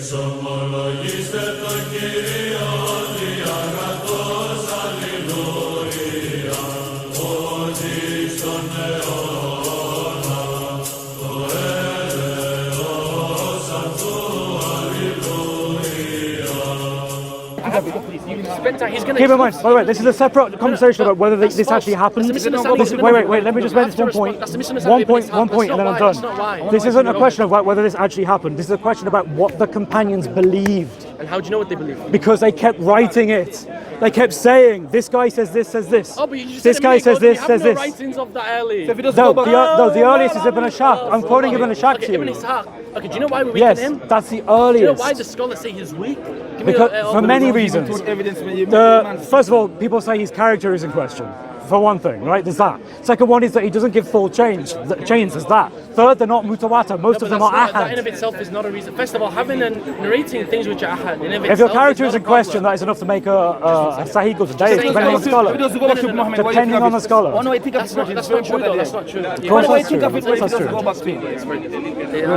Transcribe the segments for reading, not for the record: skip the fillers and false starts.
Εξομολογήστε το Κύριο διαγρατός, αλληλούια, ότι στον αιώνα το έλεος αυτού, αλληλούια. Keep in mind, by the way, this is a separate conversation about whether this actually happened. Wait, let me just make this one point. One point, and then I'm done. This isn't a question about whether this actually happened. This is a question about what the companions believed. And how do you know what they believe? Because they kept writing it. They kept saying, this guy says this, says this. Oh, but you just This said guy says this, says no this. writings of the early. No, the earliest is Ibn Ishaq. I'm quoting Ibn Ishaq to Ibn you. Ishaq. Okay, do you know why we're weak Yes, in him? that's the Do you know earliest. why the scholars say he's weak? Because, for many reasons. First of all, people say his character is in question. For one thing, right? There's that. Second one is that he doesn't give full chains. There's that. Third, they're not mutawatir. Most of them are That in of ahad. itself is not a reason. First of all, having and narrating things which are ahad in of If your itself character is not in a question, problem. that is enough to make a sahih go today, Saying depending on the scholar. Depending on the scholar. That's not true though, that's not true. Of course that's true. That's true.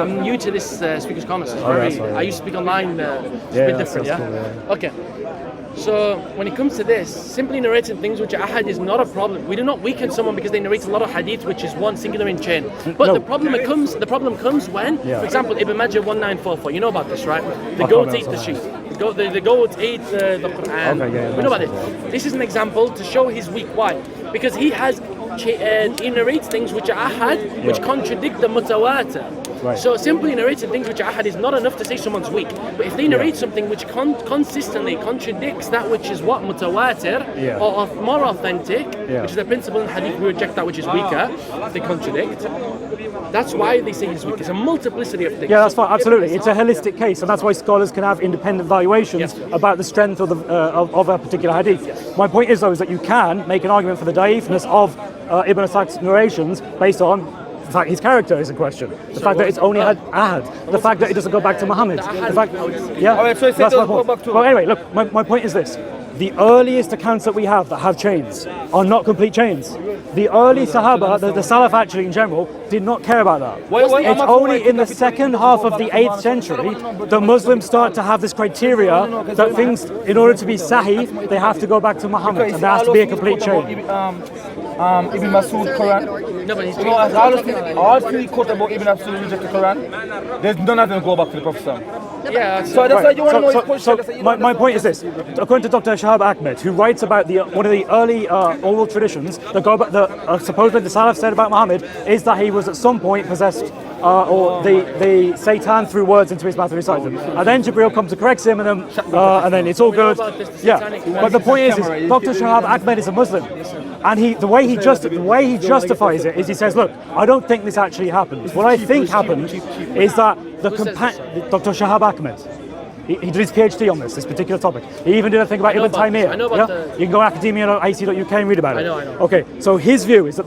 I'm new to this Speaker's Corner, so it's that's right, yeah. I used to speak online, it's a bit that's different, yeah? cool, yeah. Okay. So when it comes to this, simply narrating things which are ahad is not a problem. We do not weaken someone because they narrate a lot of hadith which is one singular in chain. But No. the problem comes when, for example, Ibn Majah 1944. You know about this, right? The I goat can't ate the remember. sheep. The goat ate the Quran. Okay, yeah, we know about that's this. This is an example to show he's weak. Why? Because he narrates things which are ahad, which contradict the mutawatir. Right. So simply narrating things which are ahad is not enough to say someone's weak. But if they narrate something which consistently contradicts that which is what mutawatir, or more authentic, which is a principle in hadith, we reject that which is weaker, they contradict. That's why they say he's weak. It's a multiplicity of things. Yeah, that's fine. Absolutely, it's a holistic case, and that's why scholars can have independent valuations about the strength of a particular hadith. My point is, though, is that you can make an argument for the da'ifness of Ibn Ishaq's narrations based on the fact his character is in question, the fact that it's only had ahad, the fact that it doesn't go back to Muhammad, the fact, that's my point. Well, anyway, look, my point is this: the earliest accounts that we have that have chains are not complete chains. The early Sahaba, the Salaf actually in general, did not care about that. It's only in the second half of the 8th century that Muslims start to have this criteria that things, in order to be sahih, they have to go back to Muhammad, and there has to be a complete chain. Ibn Masud Quran. No, but he's All three quote about Ibn Masud reject the Quran. There's none of them go back to the Prophet. yeah. So that's why you want to know his position. My point is this: according to Dr. Shahab Ahmed, who writes about one of the early oral traditions that go back, supposedly the Salaf said about Muhammad is that he was at some point possessed, or the Satan threw words into his mouth and recited them, and then Jibril comes to correct him, and then it's all good. Yeah, but the point is Dr. Shahab Ahmed is a Muslim, and the way he justifies it is he says, look, I don't think this actually happened. What I think happened is that Dr. Shahab Ahmed, he did his PhD on this particular topic. He even did a thing about Ibn Taymiyyah. I know about You can go academia.ac.uk and read about it. I know. Okay, so his view is that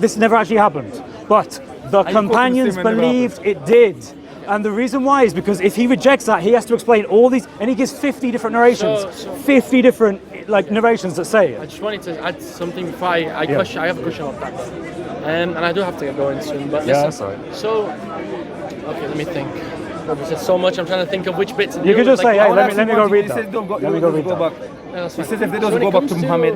this never actually happened, but the companions believed it did. And the reason why is because if he rejects that, he has to explain all these, and he gives 50 different narrations, 50 different narrations that say I it. just wanted to add something before I have a question about that. And I do have to get going soon. But listen, that's all right. So, okay, let me think. There's so much. I'm trying to think of which bits. You can just say, hey, let me go read that. Let me go read that. Yeah, He says if they don't go back to Muhammad,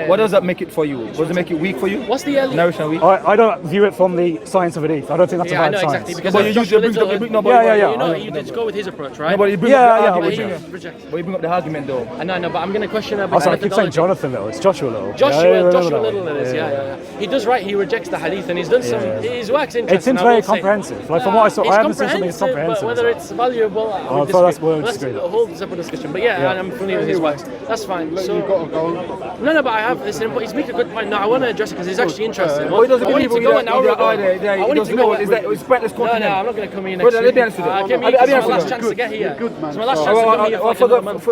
what does that make it for you? Does it make it weak for you? What's the early? Narration weak? I don't view it from the science of hadith. I don't think that's Yeah, I about know science. exactly because But you Joshua usually Little, bring Yeah. you know, you just go with his approach, right? No, but you bring Yeah, up the yeah, argument. He yeah. rejects. But you bring up the argument though. I know, but I'm going to question him. Oh, sorry, I keep saying Jonathan Little. It's Joshua Little. Joshua remember that Little one. it is, yeah. He does right, he rejects the hadith and he's done some, his work's interesting. It seems I very will say. comprehensive. Like from what I saw, It's I haven't seen something as comprehensive. but whether as that. it's valuable, Oh, so that's where we let's disagree. a whole separate discussion. But yeah, I'm familiar with his works. That's fine. So, no, but I have this. He's making a good point. No, I want to address it because it's actually interesting. But he doesn't I wanted believe to go an hour ago. I I wanted to go. Is that it's pointless No, continent? I'm not going to come here next Brother, let me week. answer that. I came here because it's my last chance to get here. It's my last chance to come here for another month.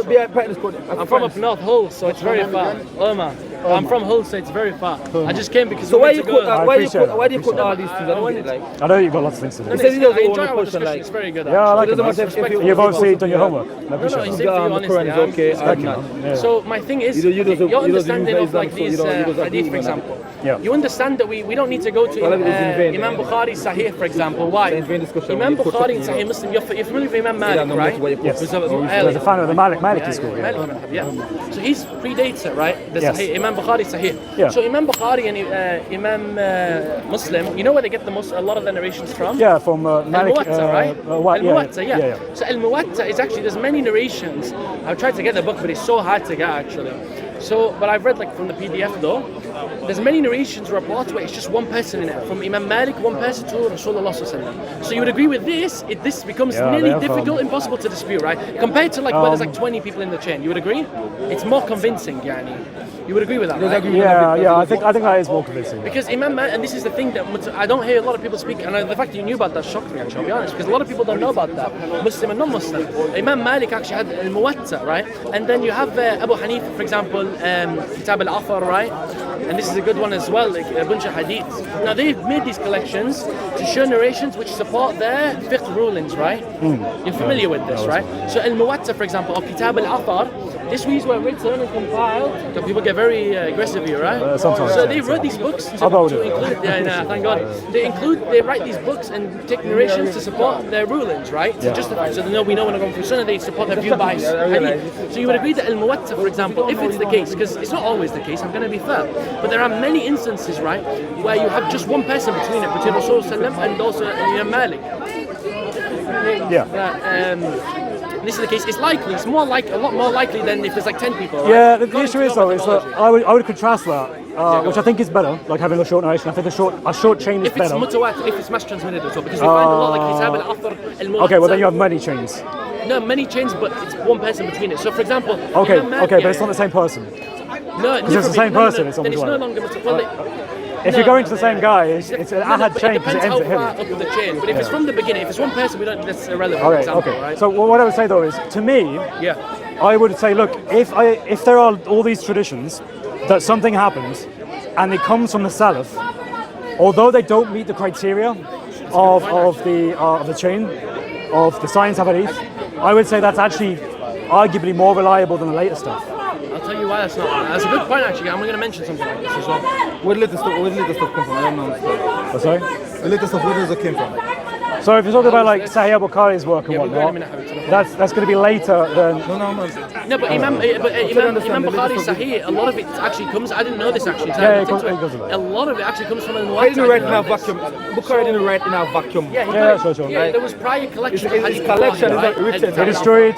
I'm from up north, Hull, so it's very far. Oh man. I'm from Hull, so it's very far. I just came because So we why went you to go. put I why do you appreciate put it. why do you put all these things? I don't get it, like. I know you've got lots of things to do. He said he doesn't I want enjoy to our question, discussion. like. It's very good. Yeah, I like It it. doesn't man. matter if you- You've obviously done your Yeah. homework. I No, appreciate it's it. same for you, The honestly. Quran's okay, I'm not. Yeah. So my thing is, You don't- your you understanding don't of like use these them, so you don't hadith, agree for with example. Yeah. You understand that we don't need to go to Well, it is in vain, Imam yeah. Bukhari's Sahih, for example. Why? It's in vain discussion Imam when you put Bukhari and something, Sahih you know. Muslim, you're familiar with Imam Malik, no, right? that's what you put. Yes. Who's There's a fan of the Maliki school. Malik Yeah. madhab, yeah. So he's predates it, right? The Yes. Sahih, Imam Bukhari Sahih. Yeah. So Imam Bukhari and Imam Muslim, you know where they get a lot of the narrations from? Yeah, from Malik. Al-Muwatta, right? Yeah. Al-Muwatta, yeah. So Al-Muwatta is actually, there's many narrations. I've tried to get the book, but it's so hard to get actually. So, but I've read like from the PDF though, there's many narrations, reports where it's just one person in it. From Imam Malik, one person to Rasulullah sallallahu alaihi wasallam. So you would agree with this, this becomes Yeah, nearly therefore. difficult, impossible to dispute, right? Compared to like where there's like 20 people in the chain. You would agree? It's more convincing, yani. You would agree with that, right? Yeah. I think that is more convincing. Because Imam Malik, and this is the thing that I don't hear a lot of people speak, and the fact that you knew about that shocked me actually, I'll be honest, because a lot of people don't know about that, Muslim and non-Muslim. Imam Malik actually had Al-Muwatta, right? And then you have Abu Hanifa, for example, Kitab al-Afar, right? And this is a good one as well, like a bunch of hadiths. Now they've made these collections to show narrations which support their fiqh rulings, right? You're familiar with this, right? So Al-Muwatta, for example, or Kitab al-Afar, these were written and compiled. So people get very aggressive here, right? Sometimes, So yeah, they wrote these books to about it? include, thank God. They write these books and take narrations to support their rulings, right? To justify, so they know we know when they're going through Sunnah, they support their view by hadith. So you would agree that Al-Muwatta, for example, if it's the case, because it's not always the case, I'm going to be fair, but there are many instances, right, where you have just one person between Rasulullah and also Imam Malik. This is the case. It's likely. It's more like a lot more likely than if there's like 10 people. Right? Yeah, the issue is though, is that I would contrast that, which I think is better, like having a short narration. I think a short chain is if it's better. mutawatir, if it's mass transmitted as well, because we find a lot like Kitab al-Afar, al-Muwatta. Okay, well then you have many chains. No, many chains, but it's one person between it. So, for example, Okay, Imam Malik, but it's not the same person. No, it's the same person, it's then it's no almost longer If you're going to the same guy, it's an ahad chain It because it depends ends how at far him. up the chain. But if it's from the beginning, if it's one person, that's irrelevant. Okay, example, okay. Right? So what I would say though is, to me, yeah. I would say, look, if there are all these traditions that something happens and it comes from the Salaf, although they don't meet the criteria of the chain of the science of hadith, I would say that's actually arguably more reliable than the later stuff. I'll tell you why that's not. That's a good point actually. I'm going to mention something like this as well. Where did the stuff come from? I don't know. Oh, sorry? The latest stuff, where does it came from? So if you're talking about like Sahih al-Bukhari's work and we'll go in a whatnot, minute, that's going to be later than... No, but Imam Bukhari Sahih, a lot of it actually comes. I didn't know this actually. Yeah, it goes with that. A lot of it actually comes from I Al-Muwatta. didn't write in a vacuum. Bukhari didn't write in a vacuum. Yeah, sure. Yeah, there was prior collection. His collection is not written. He destroyed...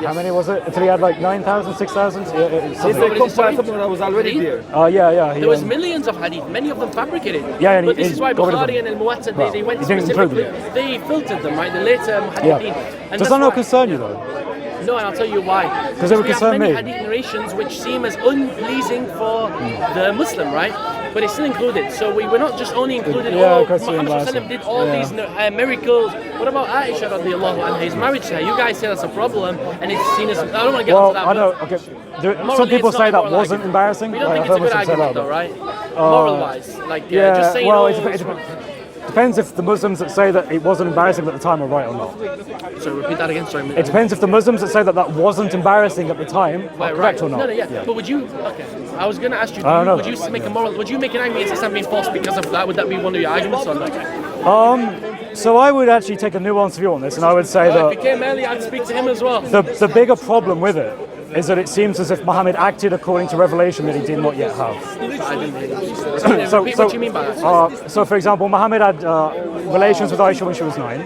How many was it? Until he had like 9,000, 6,000? They compiled something that was already there. Yeah. There was millions of hadith, many of them fabricated. Yeah, and but this he is why got rid of Bukhari them. and Al-Muwatta, Well, they went he didn't include specifically, them. they filtered them, right? The later muhaddithin. Yeah. And Does that's that not why- concern you though? No, and I'll tell you why. Because it would we have concern many me. hadith narrations which seem as unpleasing for the Muslim, right? But it's still included. So we were not just only included, because Muhammad it's sallallahu alaihi wasallam did all these miracles. What about Aisha radiallahu anha, his marriage to her? You guys say that's a problem, and it's seen as, I don't want to get Well, into that. I know, but okay. Some morally, people it's say not that more wasn't like it. embarrassing. We don't Like, think it's a good I've heard Muslims say argument that, though, right? Moral-wise. Like, just saying, well, depends if the Muslims that say that it wasn't embarrassing at the time are right or not. So repeat that again, sorry. It depends if the Muslims that say that that wasn't embarrassing at the time are correct or not. No, yeah. But would you? Okay. I was going to ask you. I don't know would you make a moral? Would you make an argument against Islam being false because of that? Would that be one of your arguments or not? So I would actually take a nuanced view on this, and I would say If he that came early, I'd speak to him as well. the bigger problem with it is that it seems as if Muhammad acted according to revelation that he did not yet have. I didn't hear you. Repeat what do you mean by that? So, for example, Muhammad had relations with Aisha when she was 9.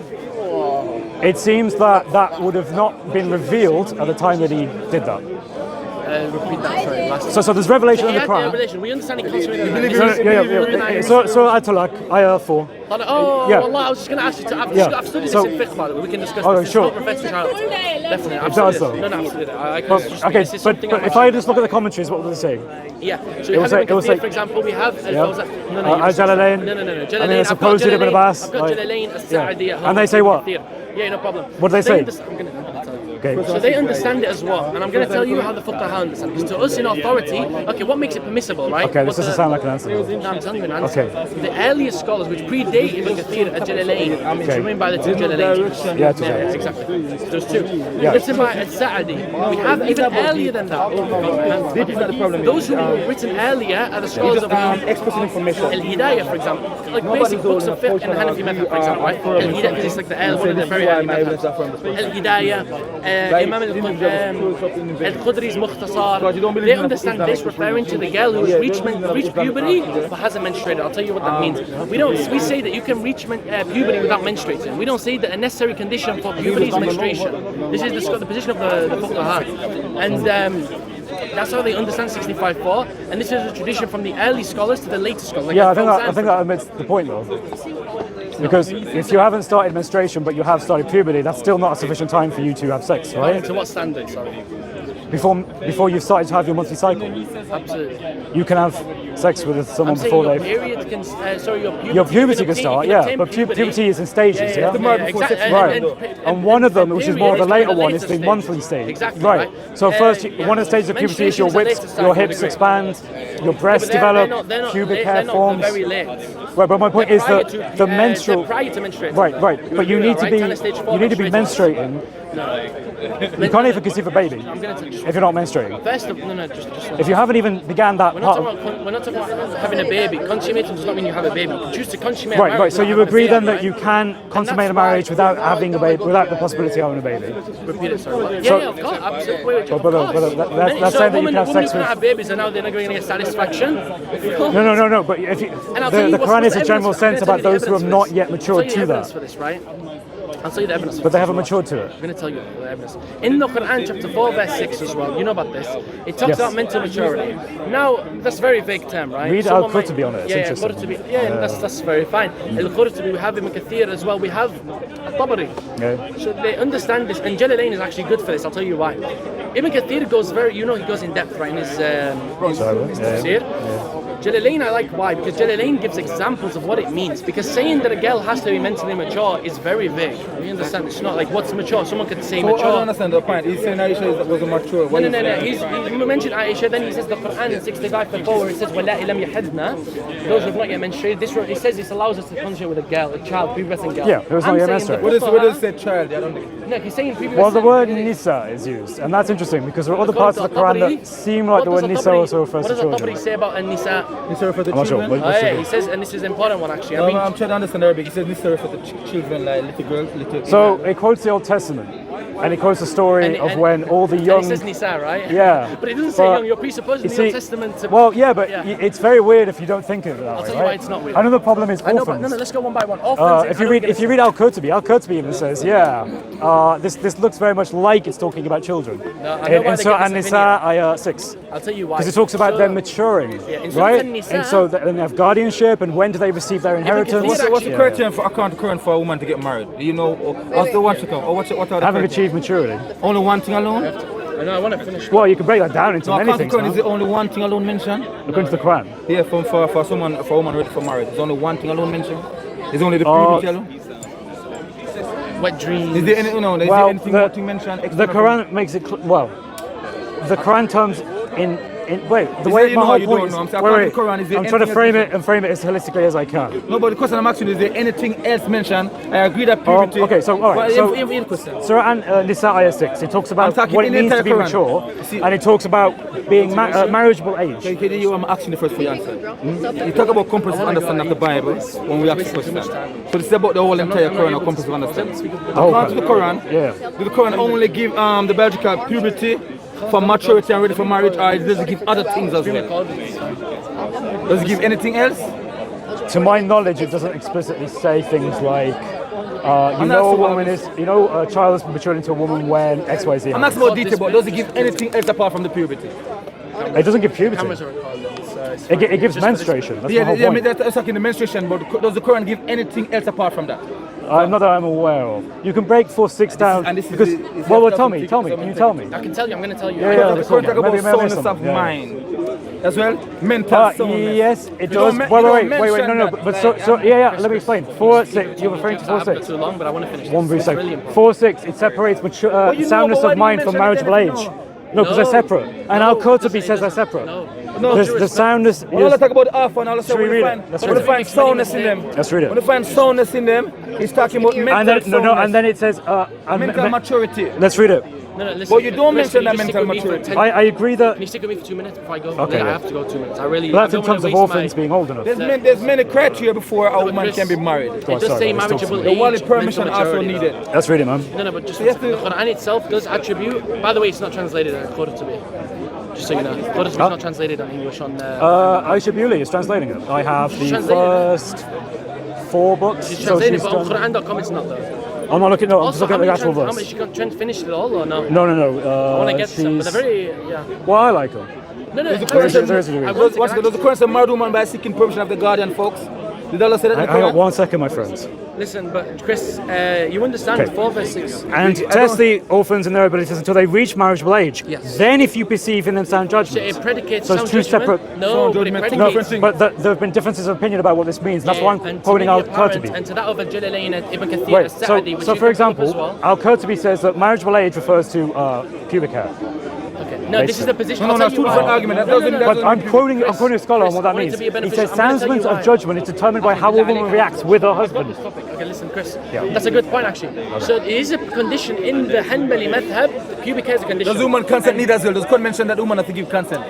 It seems that that would have not been revealed at the time that he did that. Repeat that, sorry. Last So there's revelation in the Quran. revelation. We understand it comes from Yeah. So At-Talaq, ayah 4. Oh, Yeah. Allah, I was just going to ask you to. I've studied So- this in fiqh, by the way. We can discuss Oh, this. sure. It's not professor child. Definitely. I've does studied though. this. No, I've studied it. I can just, Okay, this is something but I'm if I just look at the commentaries, what does it say? Yeah. So It was like- for example, we have Al-Fawzan. Al-Jalalain. No. And then Jalalain. I've got supposedly Ibn Abbas. I've got Like- Jalalain, As-Sa'di. And they say what? Yeah, no problem. What do they say? I'm going to tell you. Okay. So they understand it as well, and I'm going to tell you how the fuqaha understand. Because to us in authority, okay, what makes it permissible, right? Okay, this doesn't sound like an answer. No, I'm telling you an answer. Okay. The earliest scholars, which predate Ibn Kathir Al-Jalalayn, which remain by the two Jalalayn. Yeah, two. Exactly. There's two. Yeah. Written by Al-Sa'adi. We have even earlier than that. This is not the problem. Those who were written earlier are the scholars of Expressing information. Al-Hidayah, for example. Like basic books of fiqh and the Hanafi method, for example, right? Al-Hidayah, because it's like one of the very early methods. Al-Hidayah, Imam Al-Khudri's Mukhtasar. They understand this referring to the girl who's reached puberty but hasn't menstruated. I'll tell you what that means. We say that you can reach puberty without menstruating. We don't say that a necessary condition for puberty is menstruation. This is the position of the fuqaha. And that's how they understand 65-4, and this is a tradition from the early scholars to the later scholars. Like Yeah, I think that admits the point though. Because if you haven't started menstruation but you have started puberty, that's still not a sufficient time for you to have sex, right? To what standard, sorry? Before you've started to have your monthly cycle. Absolutely. You can have sex with someone before your they... period can, Your puberty can start, yeah, but puberty is in stages, yeah? Exactly. Right. And one of them, which is more the later one, is the monthly stage. Exactly. Right. So first, one of the stages of puberty is your hips expand, your breasts develop, pubic hair forms. Very late. Right, but my point is that the menstrual... Prior to menstruating. Right. But you need to be menstruating. You can't even conceive a baby if you're not menstruating. First of, just if you haven't even began that we're part. not talking about having a baby. Consummating does not mean you have a baby. You choose to consummate. Right. So you agree then that you can consummate a marriage without having a baby, without the possibility of having a baby. Repeat it, sorry. Yeah, of course, absolutely. That's saying that you can have sex with. with. Have babies, and now they're not going to get satisfaction. No. But if you, the Quran is a general sense about those who have not yet matured to that. For this, right? I'll tell you the evidence. But they haven't matured to it. I'm going to tell you the evidence. In the Quran, chapter 4, verse 6 as well, you know about this, it talks about mental maturity. Now, that's a very vague term, right? Read Al-Qurtubi on it, it's interesting. That's very fine. Al-Qurtubi, we have Ibn Kathir as well, we have Tabari. Yeah. So they understand this, and Jalalayn is actually good for this, I'll tell you why. Ibn Kathir goes he goes in depth, right, in his tafsir. Jalalayn I like, why? Because Jalalayn gives examples of what it means. Because saying that a girl has to be mentally mature is very vague. You understand? It's not like what's mature. Someone could say mature. I don't understand the point. He's saying Aisha wasn't mature. No. He mentioned Aisha, then he says the Quran 65-4 where it says وَلَا إِلَمْ يَحِدْنَا. Those who have not yet menstruated. It says this allows us to concentrate with a girl, a child, pubescent girl. Yeah, it was not yet menstruated. What does it say child? I don't know. No, he's saying pubescent. Well, the word Nisa is used, and that's interesting because there are other parts of the Quran that seem like the word Nisa also refers to children. What does the Tabari say about Nisa? Nisa refers to children? He says, and this is an important one actually. I'm trying to understand Arabic. He says Nisa refers to children, like little girls, So it quotes the Old Testament, and it quotes the story of when all the young... And it says Nisa, right? Yeah. But it doesn't say young, you're presupposing the Old Testament to... Well, yeah, but it's very weird if you don't think of it that way, I'll tell you why it's not weird. Another problem is orphans. No, let's go one by one. Orphans... If you read Al-Qurtubi even says, this looks very much like it's talking about children. And Nisa, ayah 6. I'll tell you why. Because it talks about them maturing, right? And so then they have guardianship, and when do they receive their inheritance? What's the criteria for account current for a woman to get married? Do you know? What's the one to come? Or what are the Having achieved maturity. Only one thing alone? No, I want to finish. Well, you can break that down into many things. Is the only one thing alone mentioned? According to the Quran. Yeah, for a woman ready for marriage, there's only one thing alone mentioned. It's only the puberty alone. Wet dreams. Is there any, there anything more to mention? The Quran makes it the Quran terms the way my whole point is, I'm trying to frame it as holistically as I can. No, but the question I'm asking is there anything else mentioned? I agree that puberty... Okay, so alright, Surah Nisa ayah 6, it talks about what it means to be mature, and it talks about being marriageable age. Okay, I'm asking the first for your answer. You talk about comprehensive understanding of the Bible when we ask the question. So this is about the whole entire Quran or comprehensive understanding. According to the Quran, did the Quran only give the biological puberty for maturity and ready for marriage, or does it give other things as well? Does it give anything else? To my knowledge, it doesn't explicitly say things like, a child is matured into a woman when X, Y, Z. I'm not more detail, but does it give anything else apart from the puberty? It doesn't give puberty. It gives menstruation. That's the whole point. That's like in the menstruation, but does the Quran give anything else apart from that? Not that I'm aware of. You can break 4-6 down because. Tell me. Can you tell me? I can tell you. I'm going to tell you. The Quran talk about soundness of mind. as well? Mental soundness. Yes, it You does. don't Wait, mention no. that. But let me explain. 4-6, you're referring to I've got 4-6. too long, but I want to finish. One brief It's a second. brilliant point. 4-6, it separates soundness of mind from marriageable age. No, because they're separate. And Al-Qurtubi says they're separate. No, The soundness when I is... talk about alpha and all Should we read it? Let's read when it. you find soundness in them. Let's read it. When you find soundness in them, he's talking about mental soundness. And then it says... mental maturity. Let's read it. No, listen. But you don't Chris, mention can that you just mental stick with me for maturity. 10 I agree that... Can you stick with me for 2 minutes before I go? Okay, I yeah. have to go 2 minutes. I really. But that's I in don't terms wanna of waste orphans my- being old enough. There's many criteria before a woman Chris, can be married. It does sorry, say let's talk marriageable to age. The wallet permission mental also maturity, needed. though. Let's read it, man. No, but just You have to- the Quran itself does attribute. By the way, it's not translated in Qurtubi. Just so you know, Qurtubi is not translated in English on. Aisha Bewley is translating it. I have the first 4 books. She's so translated, she's but on done... Quran.com it's not though. I'm not looking. No, I'm just Also, looking at the actual how verse. much you can finish it all or no? No. I want to get some, but they're very Well, I like them. No. there is a degree. Does the Quran say married woman by seeking permission of the guardian, folks? Did Allah say that in the Hang on Quran? 1 second, my friends. Listen, but Chris, you understand Okay. 4 verse 6. And test the orphans in their abilities until they reach marriageable age. Yes. Then, if you perceive in them sound So judgment. it predicates So it's sound two judgment? separate- No, Sound but it judgment. predicates. No, But there have been differences of opinion about what this means. That's why I'm and to quoting be a Al-Qurtubi. parent, and to that of Al-Jalalain and Ibn Kathir Wait, al-Sa'di, which so you for can look up as example, well. Al-Qurtubi says that marriageable age refers to pubic hair. Okay. No, this is the position. No, I'll no, tell you two different why. arguments. That No, no, doesn't- no, that no. But I'm quoting a scholar on what that I want it means. to be He beneficial. says I'm gonna tell you soundness why. of judgment is determined by how a woman reacts with her husband. Okay, listen, Chris. Yeah. That's a good point, actually. So it is a condition in the Hanbali madhab. Pubic hair is a condition. Does woman consent need as well? Does Quran mention that woman have to give consent?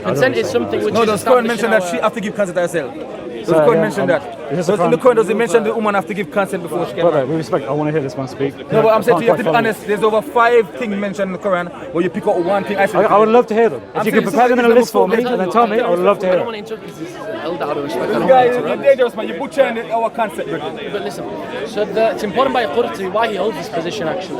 Consent is something which No, is does Quran established mention in that our- she have to give consent herself? Does So, the Quran yeah, mention that? is this In a the Quran? Quran, does it mention the woman have to give consent before she can Brother, marry? with respect, I want to hear this man speak. No, but I'm saying to you, you have to be Can't quite honest. There's over 5 things mentioned in the Quran where you pick out one thing. follow. I would love to hear them. If I'm you could saying prepare them in a this is list for me Muslim, and then tell me, I would love to I hear don't want them. to interrupt because this is an elder out of respect. I This don't guy want to is interrupt. dangerous, man. You're butchering our concept, brother. But listen, so it's important by Qurtubi why he holds this position actually.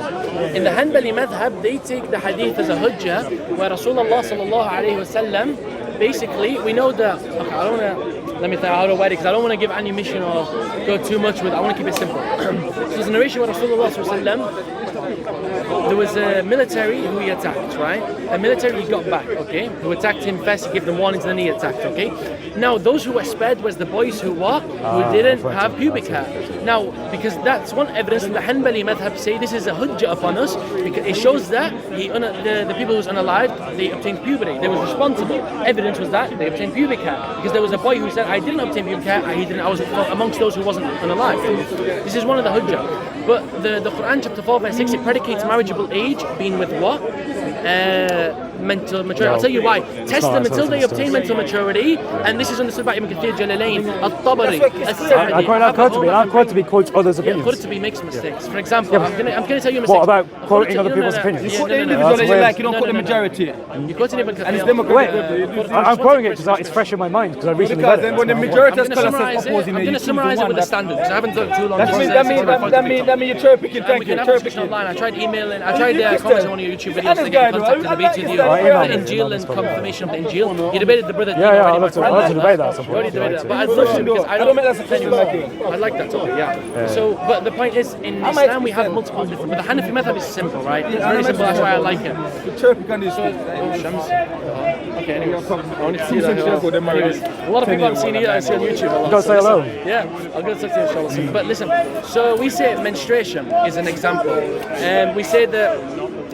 In the Hanbali madhab, they take the hadith as a hujjah where Rasulullah sallallahu alayhi wa sallam, basically, we know that, okay, I don't want to, let me tell you how to word it because I don't want to give ammunition or go too much with it. I want to keep it simple. So there's a narration where Rasulullah sallallahu alayhi wa sallam, there was a military who he attacked, right? A military he got back, okay? Who attacked him first, he gave them warnings, then he attacked, okay? Now, those who were spared was the boys who didn't have pubic hair. Now, because that's one evidence in the Hanbali madhab say this is a hujjah upon us because it shows that the people who was unalived, they obtained puberty. They was responsible. Evidence was that they obtained pubic hair because there was a boy who said, I didn't obtain pubic hair, I was amongst those who wasn't unalived. This is one of the hujjah. But the Quran chapter 4 verse 6, it predicates marriageable age being with what? Mental maturity. I'll tell you why. Test them until they obtain mental maturity, and this is understood by Ibn Kathir, Jalalain, Al-Tabari, Al-Sa'di. I quite like Qurtubi, and Qurtubi quotes others' Yeah, opinions. Qurtubi makes mistakes. For example, I'm gonna tell you a mistake. What about quoting other people's opinions? You quote the no, no, individual that you no. like, you don't quote the majority. You quoted Ibn Kathir. And it's democratic. Wait, I'm quoting it because it's fresh in my mind because I recently Because read then it. when the majority I'm of going to scholars summarize says it. opposing I'm it, going you to choose the summarize it one with the that... standard because I haven't done it too long. That means you're cherry picking. Thank We you. can have a Cherry discussion picking. online. I tried emailing. I tried comments on one of your YouTube videos Honest to get guy, in though. contact I and like debate with his you. style. The Injil and confirmation of the Injil. You debated the brother. Yeah, I'd love to debate that at some point. Already debated that. But I'd love to because I don't make that successful like you. I'd like that too. Yeah. So, but the point is, in Islam we have multiple different. But the Hanafi method is simple, right? It's very simple. That's why I like it. Cherry pick on this. Okay. Anyways, I want to see that. Anyways, a lot of people haven't seen it. I see on YouTube. A lot. Go say hello. Yeah, I'll go to you inshallah. But listen, so we say menstruation is an example, and we say that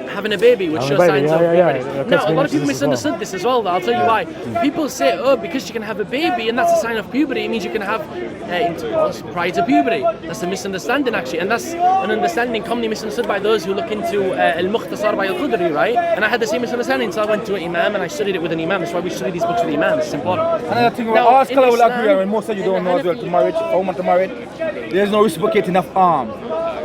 having a baby would show signs of puberty. Now, a lot of people misunderstood this as well. I'll tell you why. People say, oh, because you can have a baby and that's a sign of puberty, it means you can have intercourse prior to puberty. That's a misunderstanding actually, and that's an understanding commonly misunderstood by those who look into Al-Mukhtasar by Al-Qudri, right? And I had the same misunderstanding, so I went to an imam and I studied it with an imam. That's why we study these books with imams. It's important. Another thing, all scholars will agree, and most of you don't know as well, to marriage, for a woman to marry, there's no reciprocating of arm.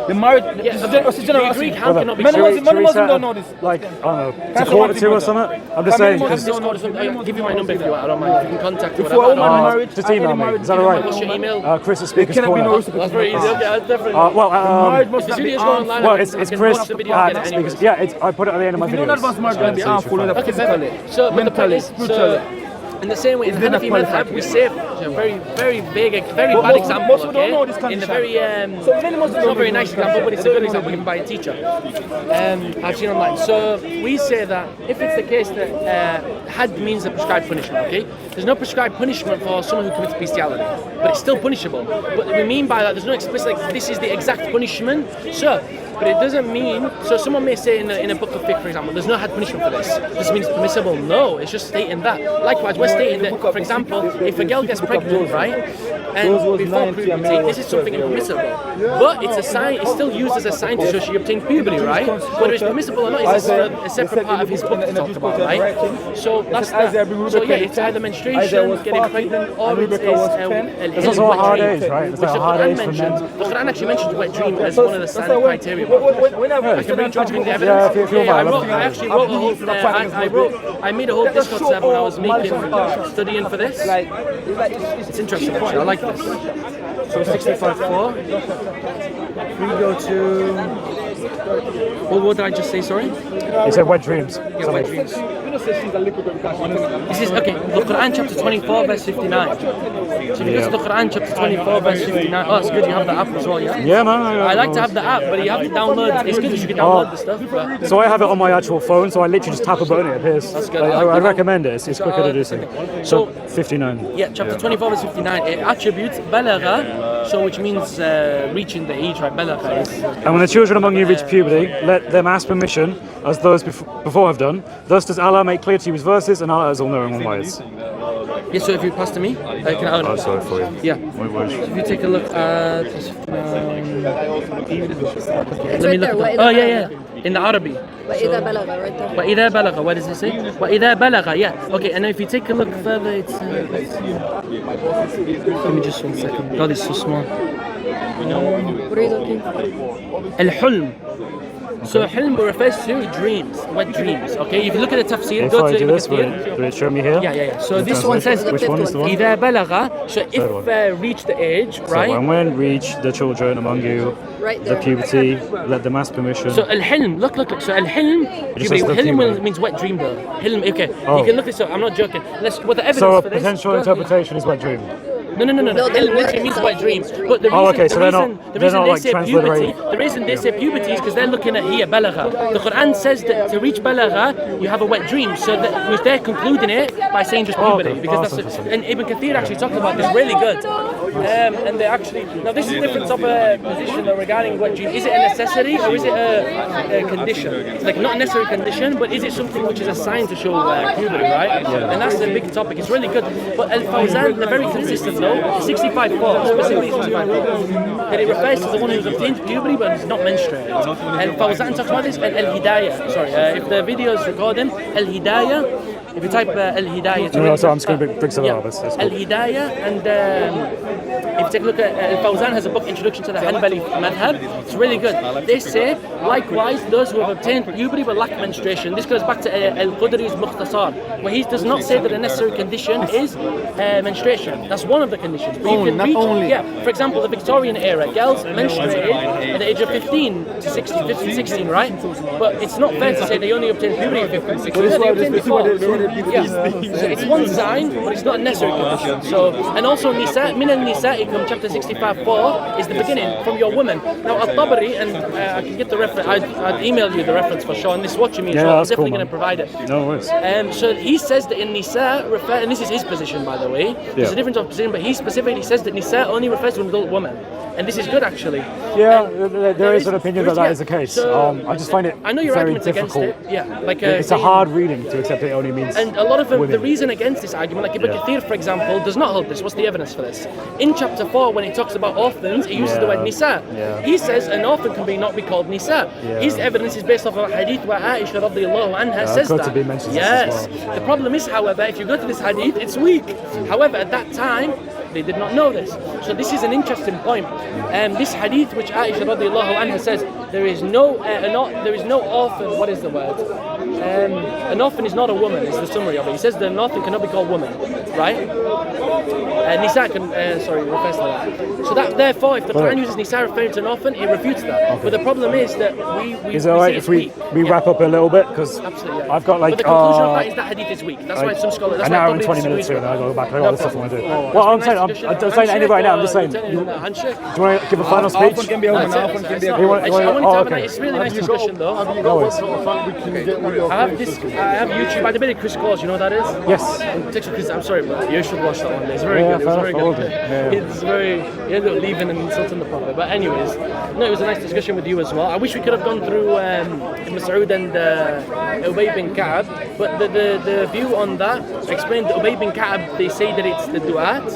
The marriage, it's a general. Greek hand cannot be Many Muslims don't know this. Like, I don't know, it's a quarter to or something? I'm just saying, because I'll give you my number if you want. I don't mind. You can contact me. Before a woman married, just email me. Is that all What's right? your email? Chris at Speaker's cannot be no Corner. reciprocating. That's very easy. Okay, I'll definitely. Marriage must If not this be video is going armed. online, Well, I it's can Chris watch the video and get it anyways. I put it at the end of my If you don't advance videos. marriage, can be harmful, Okay, physically, perfect. So, but the point mentally, is, spiritually. In the same way, in the Is Hanafi not madhab, we say a very, very big, very But bad example. most people don't know this In the condition. very, it's not a very nice example, but it's a good example given by a teacher. I've seen online. So we say that if it's the case that had means a prescribed punishment, okay? There's no prescribed punishment for someone who commits bestiality, but it's still punishable. But we mean by that, there's no explicit, like, this is the exact punishment. So, but it doesn't mean, so someone may say in a book of fiqh, for example, there's no had punishment for this. This means it's permissible. No, it's just stating that. Likewise, we're stating that, for example, if a girl gets pregnant, right, and before puberty, this is something impermissible. But it's a sign, it's still used as a sign to show she obtained puberty, right? Whether it's permissible or not is a separate part of his book to talk about, right? So that's that. So yeah, it's either menstruation, getting pregnant, or it is There's also a hard age, right? There's like a hard age for men. The Quran actually mentions wet dream as one of the standard criteria. I can read you the evidence. Yeah, if you I actually wrote a whole. I made a whole discourse when I was studying for this. It's interesting. Actually, I like this. So 65.4. We go to. What did I just say? Sorry. You said wet dreams. Yeah, wet dreams. This is okay. The Quran chapter 24 verse 59. So if you go to the Quran chapter 24 verse 59. Oh, it's good. You have the app as well, yeah. Yeah, man. I like to have the app, but you have to download. It's good that you can download the stuff. But So I have it on my actual phone, so I literally just tap a button and it appears. That's good. I recommend it. It's quicker to do so. So 59. yeah, chapter 24 verse 59. It attributes balagha, so which means reaching the age, right? Balagha is. And when the children among you reach puberty, let them ask permission, as those before have done. Thus does Allah make clear to you his verses, and Allah is all-knowing and wise. Yeah, so if you pass to me, I can. Oh, sorry for you. Yeah. Which? If you take a look at. Let me look. Oh yeah. In the Arabic. وإذا بلغ right there. وإذا بلغ, what does it say? وإذا بلغ, yeah. Okay, and if you take a look further, it's. Give me just 1 second. God, it's so small. What are you looking for? Al-Hulm. So Hulm refers to dreams, wet dreams. Okay, if you look at the tafsir, If go I to do this, will Ibn it show me here? Yeah. So this one says, Which one is the one? إذا بلغ, so if reach the age, right? So when reach the children among you, Right the there. puberty, let them ask permission. So al-hilm, look. So al-hilm, just says the hilm puberty. means wet dream though. Hilm, okay. Oh. You can look this up. I'm not joking. What the evidence So a for this? potential interpretation is wet dream. No. No, Hilm literally means wet dream. But the reason, Oh, okay, so they're not they like say transliterating. puberty, the reason they say puberty is because they're looking at here balagha. The Quran says that to reach balagha, you have a wet dream. So that, they're concluding it by saying just puberty, okay. because That's that's interesting. and Ibn Kathir actually talked about this really good. And they actually now this is the difference of a position regarding wet dream. Is it a necessity or is it a condition? It's like not a necessary condition, but is it something which is a sign to show puberty, right? Yeah. And that's the big topic. It's really good. But Al-Fawzan, they're very consistent though. 65.4, specifically 65.4. And it refers to the one who's obtained puberty but is not menstruating. And Fawzan talks about this and Al-Hidayah. Sorry, if the video is recording, Al-Hidayah. If you type Al-Hidayah, No, so I'm just going to bring some up. That's cool. Al-Hidayah, and if you take a look at Al-Fawzan has a book, Introduction to the Hanbali Madhab. It's really good. They say, likewise, those who have obtained puberty but lack menstruation. This goes back to Al-Qudri's Mukhtasar, where he does not say that a necessary condition is menstruation. That's one of the conditions. But you can Not reach, only. Yeah, for example, the Victorian era, girls menstruated at the age of 15 to 16, right? But it's not fair to say they only obtained puberty at 15, 16. No, they obtained before. Yeah, so it's one sign, but it's not a necessary condition. So, and also Nisa, Min al-Nisa'ikum, chapter 65.4 is the beginning from your women. Now Al-Tabari, and I can get the reference. I'd email you the reference for sure. And this is watching me, Yeah, so I'm that's definitely cool, going to man. provide it. No worries. So he says that in Nisa, and this is his position by the way. There's a difference of position, but he specifically says that Nisa only refers to an adult woman. And this is good actually. Yeah, there is an opinion that is the case. So, I just find it I know your very argument's difficult. against it. Yeah, like It's a hard reading to accept it only means. and a lot of them, the women. reason against this argument, like Ibn Kathir, for example, does not hold this. What's the evidence for this? In chapter 4, when it talks about orphans, it uses the word Nisa. Yeah. He says an orphan can not be called Nisa. Yeah. His evidence is based off of a hadith where Aisha radiyallahu anha says Qurtubi that. mentions this Yes. as well. The problem is, however, if you go to this hadith, it's weak. However, at that time, they did not know this. So this is an interesting point. This hadith which Aisha radiyallahu anha says, there is no orphan. What is the word? An orphan is not a woman. Is the summary of it. He says that an orphan cannot be called woman, right? Nisa can, refers to that. So that therefore, if the Quran uses Nisa referring to an orphan, it refutes that. Okay. But the problem is that we is it alright if we wrap up a little bit, because I've got like. But the conclusion of that is that hadith is weak. That's why some scholars. That's an hour and 20 minutes here, and I go back. I got all the stuff I want to do. Well, I'm saying anything right now. I'm just saying. Do you want to give a final speech? It's really nice discussion though. I have YouTube. I did a bit of Chris Claus. You know what that is? Yes. I'm sorry, but you should watch that one. It's very good. It was very good. It's very. You ended up leaving and insulting the Prophet. But anyways, no, it was a nice discussion with you as well. I wish we could have gone through Ibn Mas'ud and Ubay bin Ka'ab, but the view on that explained that Ubay bin Ka'ab, they say that it's the du'at,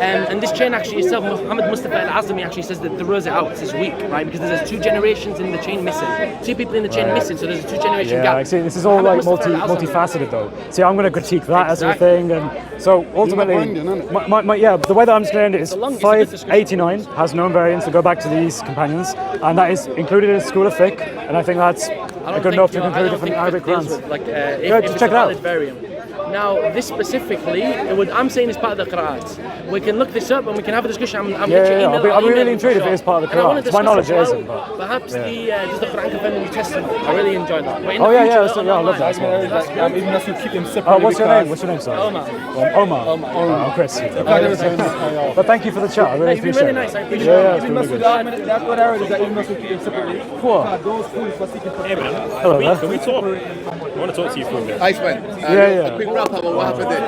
and this chain actually itself, Muhammad Mustafa al-Azami actually says that the rules it out is weak, right? Because there's 2 generations in the chain missing, 2 people in the chain missing, so there's a 2-generation gap. I see. This is all like multifaceted though. See, I'm going to critique that as a thing, and so ultimately, the way that I'm just going to end it is 589 has known variants to go back to these companions, and that is included in the school of fiqh, and I think that's good enough to conclude different Arabic Qurans. Just check it out. Now, this specifically, I'm saying it's part of the Qur'ans. We can look this up and we can have a discussion. I'm really intrigued if it is part of the Qur'an. To my knowledge, it isn't. But perhaps does the Qur'an confirm the New Testament? I really enjoy that. I love that. Even if you keep them separate. What's your name? What's your name, sorry? Omar. I'm Chris. But thank you for the chat. I really appreciate it. Really nice. I appreciate it. That's what I heard, is that even if you keep them separately. Those fools for seeking protection. Hello there. Can we talk? I want to talk to you for a bit. Iceman. A quick wrap up on what happened there.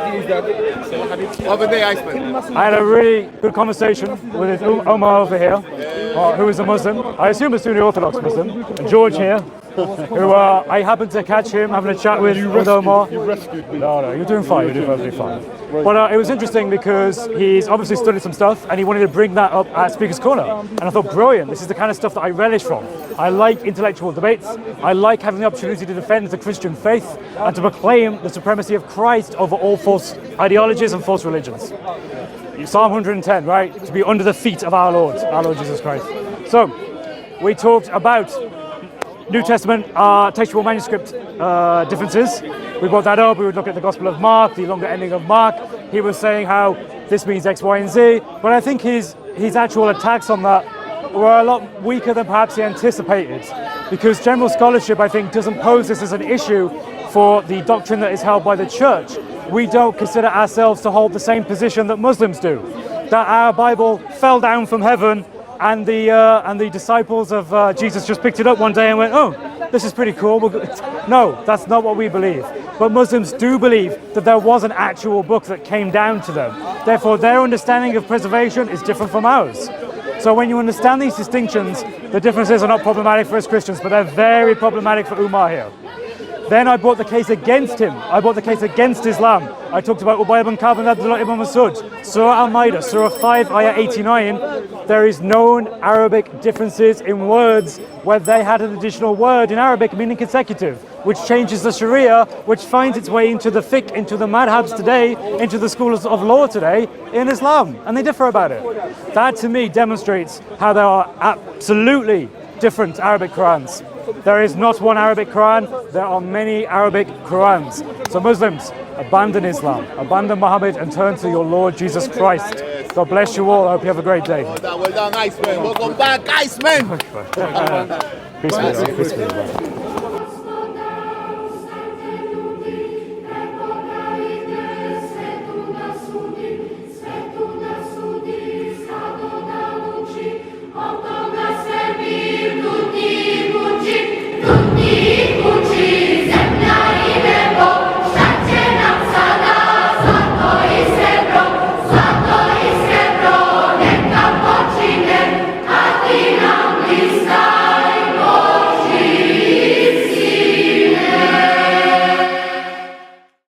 What happened there, Iceman? I had a really good conversation with Omar over here, who is a Muslim. I assume a Sunni Orthodox Muslim. And George here, who I happened to catch him having a chat with Omar. You rescued me. No, you're doing fine. You're doing perfectly fine. But it was interesting because he's obviously studied some stuff and he wanted to bring that up at Speaker's Corner. And I thought, brilliant, this is the kind of stuff that I relish from. I like intellectual debates. I like having the opportunity to defend the Christian faith and to proclaim the supremacy of Christ over all false ideologies and false religions. Psalm 110, right? To be under the feet of our Lord Jesus Christ. So, we talked about New Testament textual manuscript differences. We brought that up. We would look at the Gospel of Mark, the longer ending of Mark. He was saying how this means X, Y, and Z. But I think his actual attacks on that were a lot weaker than perhaps he anticipated. Because general scholarship, I think, doesn't pose this as an issue for the doctrine that is held by the church. We don't consider ourselves to hold the same position that Muslims do. That our Bible fell down from heaven and the disciples of Jesus just picked it up one day and went, oh, this is pretty cool. No, that's not what we believe. But Muslims do believe that there was an actual book that came down to them. Therefore, their understanding of preservation is different from ours. So when you understand these distinctions, the differences are not problematic for us Christians, but they're very problematic for Umar here. Then I brought the case against him. I brought the case against Islam. I talked about Ubay ibn Ka'ab and Abdullah ibn Mas'ud. Surah Al-Ma'idah, Surah 5, Ayah 89. There is known Arabic differences in words where they had an additional word in Arabic meaning consecutive, which changes the Sharia, which finds its way into the fiqh, into the madhabs today, into the schools of law today in Islam. And they differ about it. That to me demonstrates how there are absolutely different Arabic Qurans. There is not one Arabic Quran, there are many Arabic Qurans. So Muslims, abandon Islam, abandon Muhammad and turn to your Lord Jesus Christ. God bless you all. I hope you have a great day. Well done, Iceman. Welcome back, Iceman. Peace be.